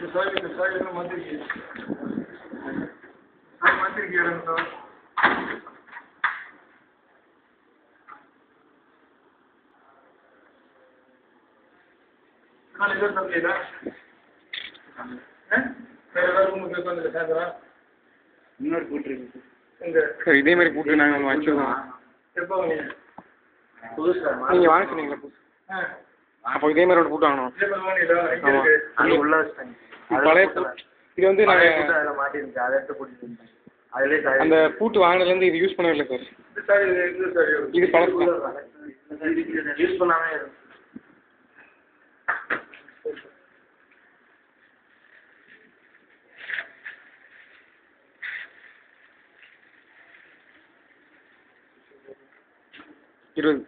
இந்த சாவி என்ன மாற்றிருக்கீங்க மாற்றிருக்கீங்க சார் நான் எதாவது தம்பியா வேறு ஏதாவது ரூமுக்கு உட்காந்துருக்க சாயந்தரம் இன்னொரு போட்டுருக்கு இங்கே சார் இதே மாதிரி போட்டு நாங்கள் வாங்கிச்சிருக்கோம். எப்போ வாங்க புதுசா நீங்கள் வாங்க சொன்னீங்களா புதுசு? அப்போ இதே மாதிரி ஒரு போட்டு வாங்கணும். இதே மாதிரி வாங்கிடா எங்கே ஆமாம். இருக்கு அது உள்ள வச்சிட்டாங்க பழைய இது வந்து நாங்கள் அதில் மாட்டிருந்துச்சு அதை எடுத்து கூட்டிட்டு வந்தேன் அதிலே அந்த பூட்டு வாங்கினதுலேருந்து இது யூஸ் பண்ணவே இல்லை சார். இந்த சாவி இந்த சாவி இது பழசு யூஸ் பண்ணாமே இருக்கு இருபது